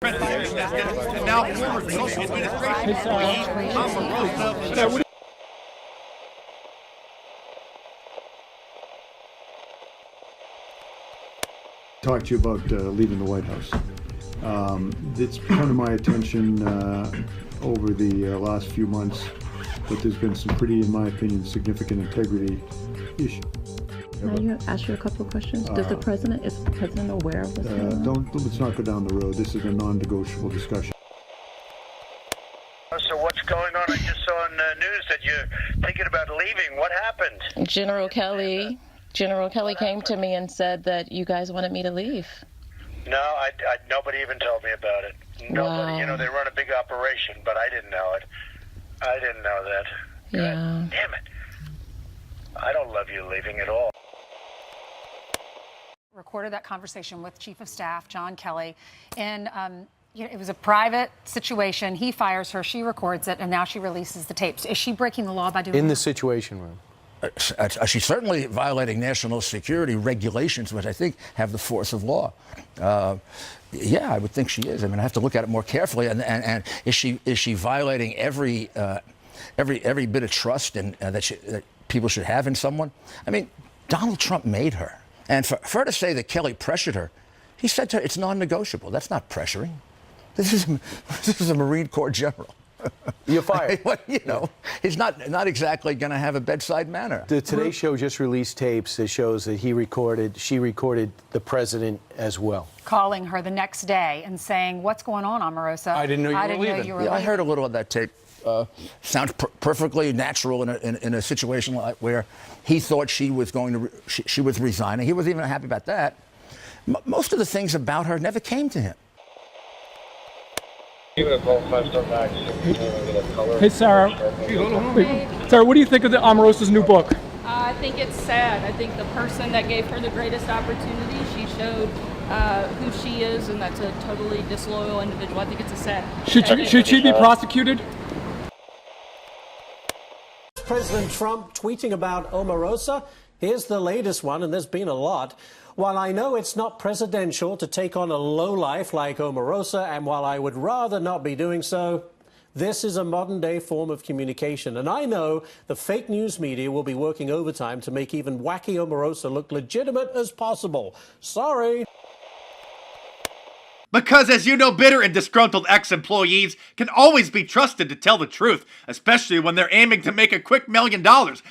And now former Trump administration employee Omarosa. Talk to you about leaving the White House. It's come to my attention over the last few months that there's been some pretty, in my opinion, significant integrity issues. Can I ask you a couple of questions? Is the president aware of this? Let's not go down the road. This is a non-negotiable discussion. So what's going on? I just saw on the news that you're thinking about leaving. What happened? General Kelly came to me and said that you guys wanted me to leave. No, nobody even told me about it. Nobody. Wow. You know, they run a big operation, but I didn't know it. I didn't know that. Yeah. God damn it. I don't love you leaving at all. Recorded that conversation with Chief of Staff John Kelly, and it was a private situation. He fires her, she records it, and now she releases the tapes. Is she breaking the law by doing that? In the Situation Room. She's certainly violating national security regulations, which I think have the force of law. Yeah, I would think she is. I mean, I have to look at it more carefully. And is she violating every bit of trust that people should have in someone? I mean, Donald Trump made her. And for her to say that Kelly pressured her, he said to her, it's non-negotiable. That's not pressuring. This is a Marine Corps general. You're fired. He's not exactly going to have a bedside manner. The Today Show just released tapes that shows that she recorded the president as well. Calling her the next day and saying, what's going on, Omarosa? I didn't know you were leaving. Yeah, I heard a little of that tape. Sounds perfectly natural in a situation like where he thought she was she was resigning. He wasn't even happy about that. Most of the things about her never came to him. Hey, Sarah. Sarah, what do you think of Omarosa's new book? I think it's sad. I think the person that gave her the greatest opportunity, she showed who she is, and that's a totally disloyal individual. I think it's a sad. Should she be prosecuted? President Trump tweeting about Omarosa. Here's the latest one, and there's been a lot. While I know it's not presidential to take on a lowlife like Omarosa, and while I would rather not be doing so, this is a modern-day form of communication. And I know the fake news media will be working overtime to make even wacky Omarosa look legitimate as possible. Sorry. Because, as you know, bitter and disgruntled ex-employees can always be trusted to tell the truth, especially when they're aiming to make a quick $1 million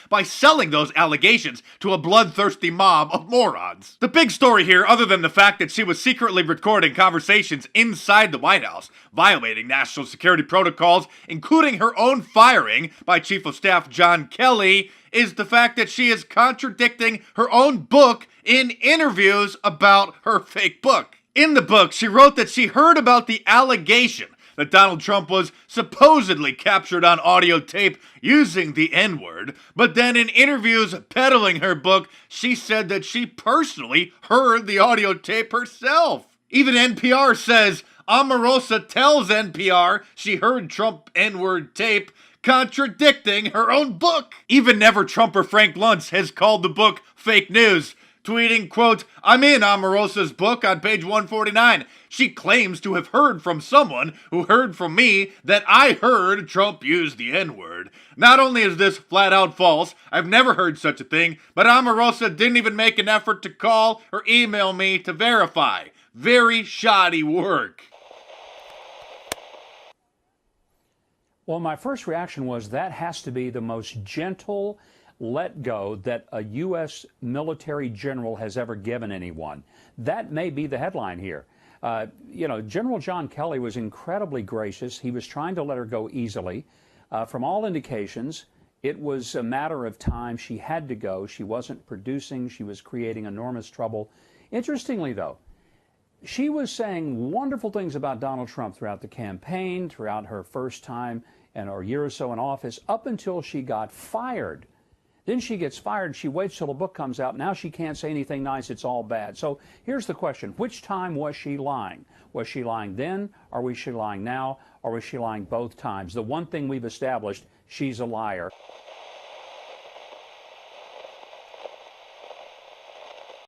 by selling those allegations to a bloodthirsty mob of morons. The big story here, other than the fact that she was secretly recording conversations inside the White House, violating national security protocols, including her own firing by Chief of Staff John Kelly, is the fact that she is contradicting her own book in interviews about her fake book. In the book, she wrote that she heard about the allegation that Donald Trump was supposedly captured on audio tape using the N-word, but then in interviews peddling her book, she said that she personally heard the audio tape herself. Even NPR says Omarosa tells NPR she heard Trump N-word tape, contradicting her own book. Even never-Trumper Frank Luntz has called the book fake news, tweeting, quote, I'm in Omarosa's book on page 149. She claims to have heard from someone who heard from me that I heard Trump use the N-word. Not only is this flat out false, I've never heard such a thing, but Omarosa didn't even make an effort to call or email me to verify. Very shoddy work. Well, my first reaction was that has to be the most gentle let go that a U.S. military general has ever given anyone. That may be the headline here. General John Kelly was incredibly gracious. He was trying to let her go easily. From all indications, it was a matter of time. She had to go. She wasn't producing. She was creating enormous trouble. Interestingly, though, she was saying wonderful things about Donald Trump throughout the campaign, throughout her first time and her year or so in office, up until she got fired. Then she gets fired. She waits till the book comes out. Now she can't say anything nice. It's all bad. So here's the question. Which time was she lying? Was she lying then, or was she lying now, or was she lying both times? The one thing we've established, she's a liar.